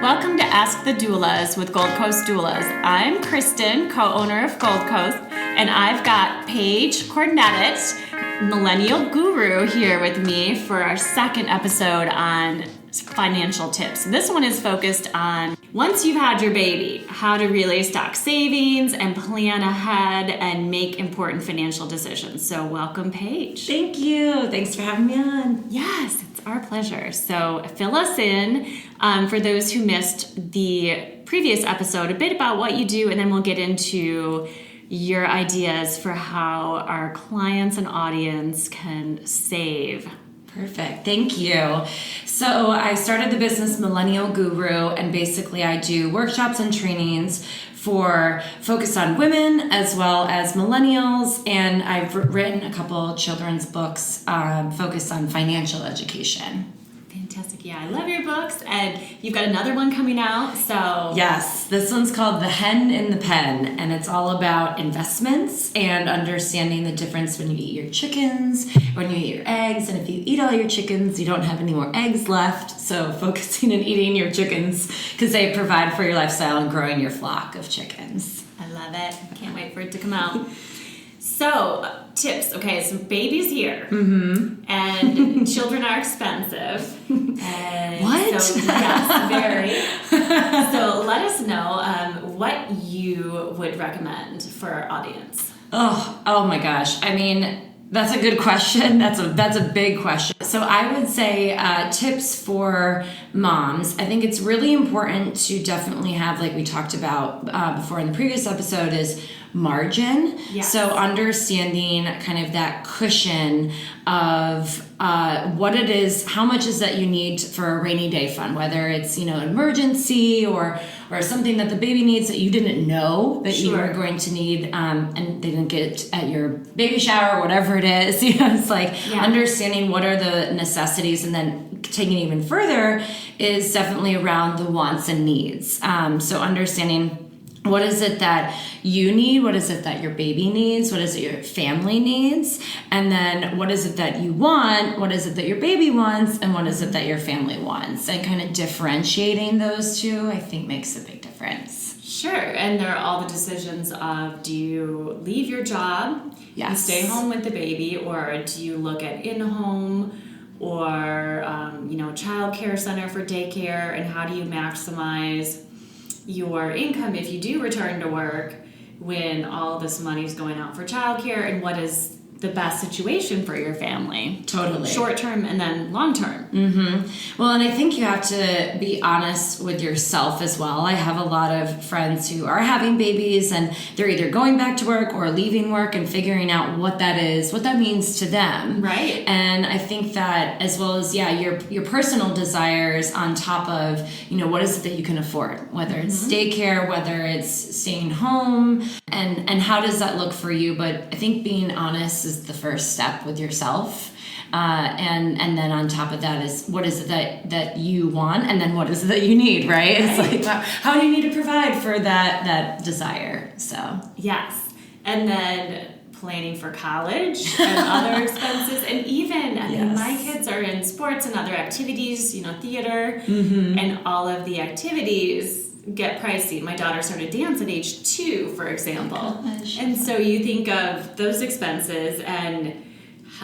Welcome to Ask the Doulas with Gold Coast Doulas. I'm Kristin, co-owner of Gold Coast, and I've got Paige Cornettit, Millennial Guru, here with me for our second episode on financial tips. This one is focused on once you've had your baby, how to really stock savings and plan ahead and make important financial decisions. So welcome, Paige. Thank you. Thanks for having me on. Yes, it's our pleasure. So fill us in, for those who missed the previous episode, a bit about what you do, and then we'll get into your ideas for how our clients and audience can save. Perfect. Thank you. So I started the business Millennial Guru, and basically I do workshops and trainings for focus on women as well as millennials, and I've written a couple children's books focused on financial education. Fantastic. Yeah, I love your books, and you've got another one coming out, so... Yes, this one's called The Hen in the Pen, and it's all about investments and understanding the difference when you eat your chickens, when you eat your eggs, and if you eat all your chickens, you don't have any more eggs left, so focusing on eating your chickens because they provide for your lifestyle and growing your flock of chickens. I love it. Can't wait for it to come out. So, tips. Okay, so baby's here. Mm-hmm. And children are expensive. And what? So, yes, very. So let us know what you would recommend for our audience. Oh my gosh. I mean, that's a good question. That's a big question. So I would say tips for moms. I think it's really important to definitely have, like we talked about before in the previous episode, is margin. Yes. So understanding kind of that cushion of what it is, how much is that you need for a rainy day fund, whether it's, an emergency or something that the baby needs that you didn't know that you were going to need, and they didn't get at your baby shower or whatever it is. It's like understanding what are the necessities, and then taking it even further is definitely around the wants and needs. So understanding what is it that you need? What is it that your baby needs? What is it your family needs? And then what is it that you want? What is it that your baby wants? And what is it that your family wants? And kind of differentiating those two, I think, makes a big difference. Sure. And there are all the decisions of, do you leave your job and stay home with the baby, or do you look at in-home or, child care center for daycare, and how do you maximize your income if you do return to work when all this money is going out for childcare, and what is the best situation for your family? Totally. Short term and then long term. Mm-hmm. Well, and I think you have to be honest with yourself as well. I have a lot of friends who are having babies, and they're either going back to work or leaving work and figuring out what that is, what that means to them. Right. And I think that, as well as, your personal desires on top of, what is it that you can afford, whether it's daycare, whether it's staying home, and how does that look for you? But I think being honest is the first step with yourself. And then on top of that is, what is it that you want, and then what is it that you need, right? It's like, how do you need to provide for that desire? So yes. And then planning for college and other expenses, and even my kids are in sports and other activities, theater, and all of the activities get pricey. My daughter started dance at age 2, for example. And so you think of those expenses, and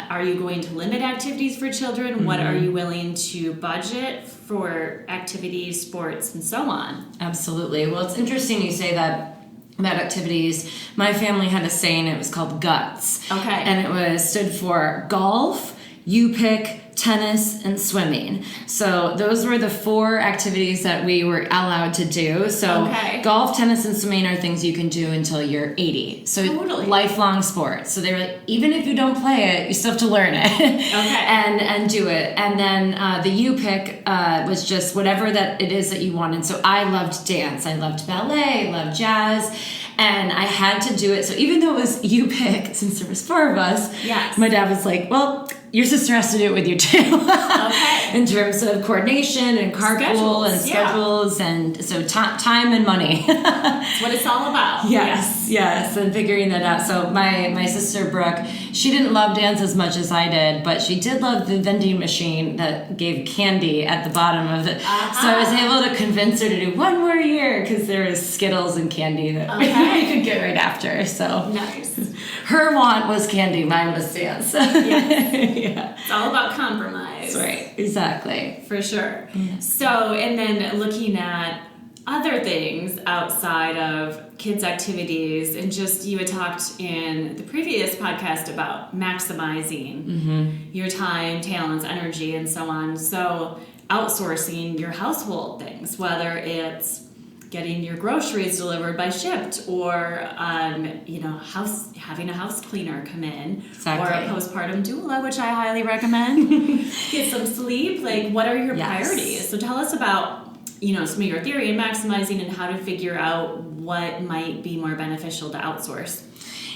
are you going to limit activities for children? What are you willing to budget for activities, sports, and so on? Absolutely. Well, it's interesting you say that about activities. My family had a saying, it was called GUTS. Okay. And it stood for golf, you pick, tennis, and swimming. So those were the 4 activities that we were allowed to do. So golf, tennis, and swimming are things you can do until you're 80. So lifelong sports. So they were like, even if you don't play it, you still have to learn it and do it. And then the you pick was just whatever that it is that you wanted. So I loved dance. I loved ballet. I loved jazz. And I had to do it. So even though it was you pick, since there was 4 of us, my dad was like, well, your sister has to do it with you too. Okay. In terms of coordination and carpool and schedules, and so time and money. That's what it's all about. Yes, and figuring that out. So my sister Brooke, she didn't love dance as much as I did, but she did love the vending machine that gave candy at the bottom of it. So I was able to convince her to do one more year because there was Skittles and candy that we could get right after. So nice. Her want was candy, mine was dance. Yeah. It's all about compromise. That's right, exactly. For sure. Yeah. So, and then looking at other things outside of kids' activities, and just you had talked in the previous podcast about maximizing your time, talents, energy, and so on. So, outsourcing your household things, whether it's getting your groceries delivered by Shipt, or having a house cleaner come in, or a postpartum doula, which I highly recommend. Get some sleep. Like, what are your priorities? So tell us about some of your theory in maximizing and how to figure out what might be more beneficial to outsource.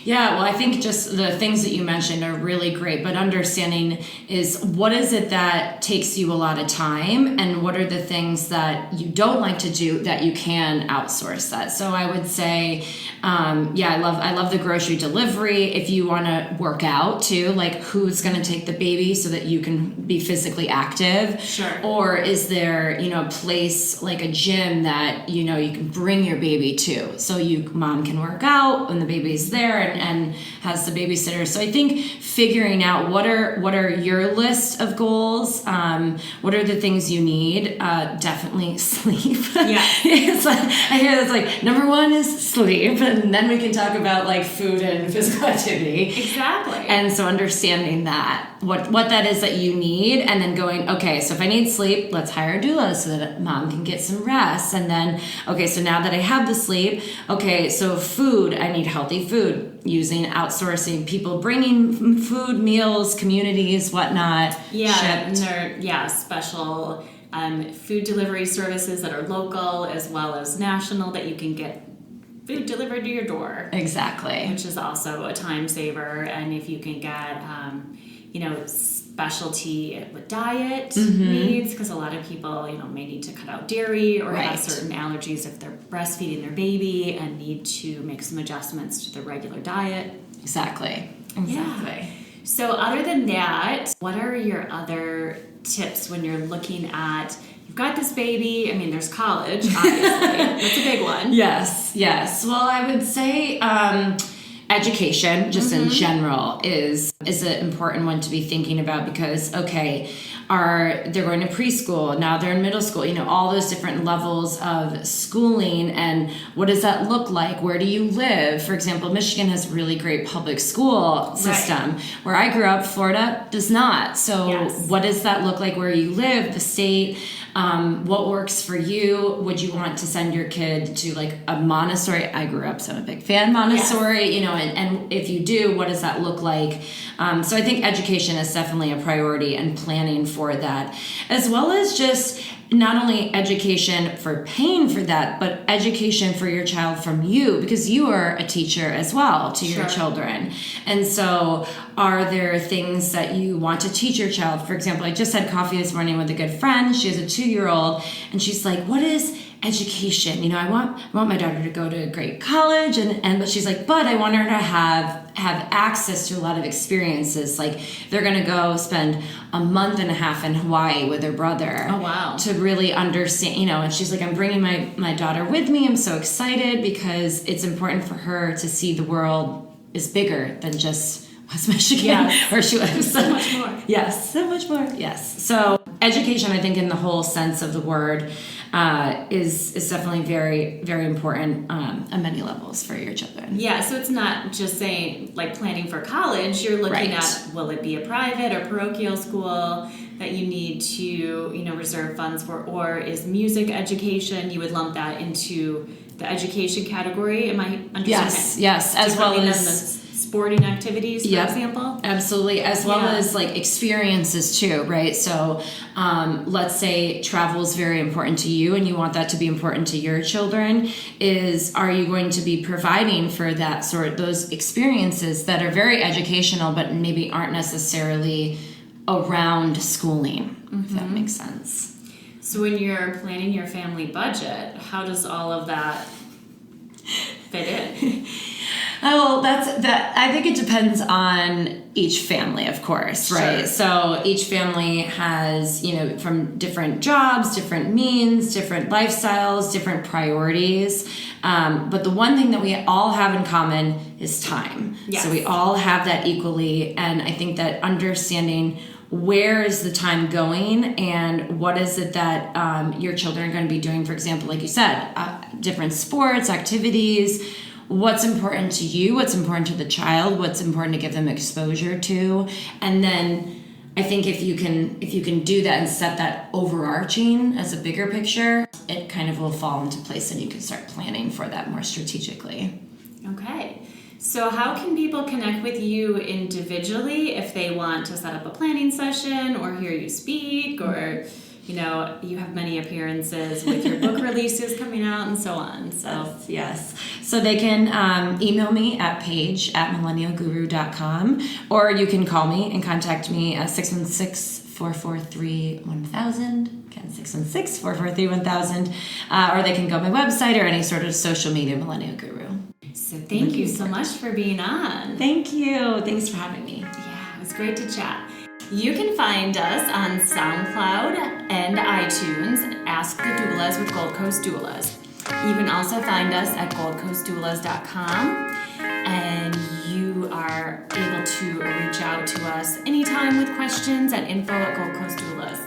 Yeah, well, I think just the things that you mentioned are really great, but understanding is what is it that takes you a lot of time, and what are the things that you don't like to do that you can outsource that. So I would say, I love the grocery delivery. If you want to work out too, like who's going to take the baby so that you can be physically active? Sure. Or is there, a place like a gym that, you can bring your baby to, so mom can work out when the baby's there and has the babysitter. So I think figuring out what are your list of goals, what are the things you need. Definitely sleep. Yeah. It's like, I hear that's like number one is sleep, and then we can talk about like food and physical activity. Exactly. And so understanding that what that is that you need, and then going, okay, so if I need sleep, let's hire a doula so that mom can get some rest. And then, okay, so now that I have the sleep, okay, so food, I need healthy food, using outsourcing, people bringing food, meals, communities, whatnot. Yeah, shipped. And there are special food delivery services that are local as well as national that you can get food delivered to your door. Exactly. Which is also a time saver. And if you can get specialty with diet needs, because a lot of people may need to cut out dairy or have certain allergies if they're breastfeeding their baby and need to make some adjustments to the regular diet. Exactly. Yeah. So other than that, what are your other tips when you're looking at, you've got this baby, I mean, there's college, obviously. That's a big one. Yes. Well, I would say education, just in general, is an important one to be thinking about, because, okay, they're going to preschool, now they're in middle school, all those different levels of schooling, and what does that look like? Where do you live? For example, Michigan has a really great public school system. Right. Where I grew up, Florida does not. So what does that look like where you live, the state? What works for you? Would you want to send your kid to like a Montessori? I grew up, so I'm a big fan Montessori, and if you do, what does that look like? So I think education is definitely a priority, and planning for that, as well as just not only education for paying for that, but education for your child from you, because you are a teacher as well to your children. And so are there things that you want to teach your child? For example, I just had coffee this morning with a good friend. She has a 2-year-old, and she's like, what is education? I want my daughter to go to a great college, but she's like, but I want her to have access to a lot of experiences. Like, they're going to go spend a month and a half in Hawaii with her brother. Oh, wow. To really understand, and she's like, I'm bringing my daughter with me. I'm so excited because it's important for her to see the world is bigger than just West Michigan, where she lives. So much more. Yes, so much more. Yes. So education, I think, in the whole sense of the word, is definitely very, very important on many levels for your children. Yeah, so it's not just saying, like, planning for college. You're looking at, will it be a private or parochial school that you need to, reserve funds for, or is music education, you would lump that into the education category? Am I understanding? Yes, as well as sporting activities, for example? Absolutely, as well as like experiences too, right? So let's say travel is very important to you and you want that to be important to your children. Are you going to be providing for those experiences that are very educational but maybe aren't necessarily around schooling, if that makes sense. So when you're planning your family budget, how does all of that fit in? Oh, I think it depends on each family, of course, right? Sure. So each family has, from different jobs, different means, different lifestyles, different priorities. But the one thing that we all have in common is time. Yes. So we all have that equally. And I think that understanding where is the time going and what is it that your children are going to be doing, for example, like you said, different sports, activities, what's important to you, what's important to the child, what's important to give them exposure to. And then I think if you can do that and set that overarching as a bigger picture, it kind of will fall into place and you can start planning for that more strategically. Okay. So how can people connect with you individually if they want to set up a planning session or hear you speak, or you have many appearances with your book releases coming out and so on. So yes. So they can email me at Paige at millennialguru.com, or you can call me and contact me at 616-443-1000. Again, 616-443-1000. Or they can go to my website or any sort of social media, Millennial Guru. So thank you so much for being on. Thank you. Thanks for having me. Yeah, it was great to chat. You can find us on SoundCloud and iTunes, Ask the Doulas with Gold Coast Doulas. You can also find us at goldcoastdoulas.com, and you are able to reach out to us anytime with questions at info@goldcoastdoulas.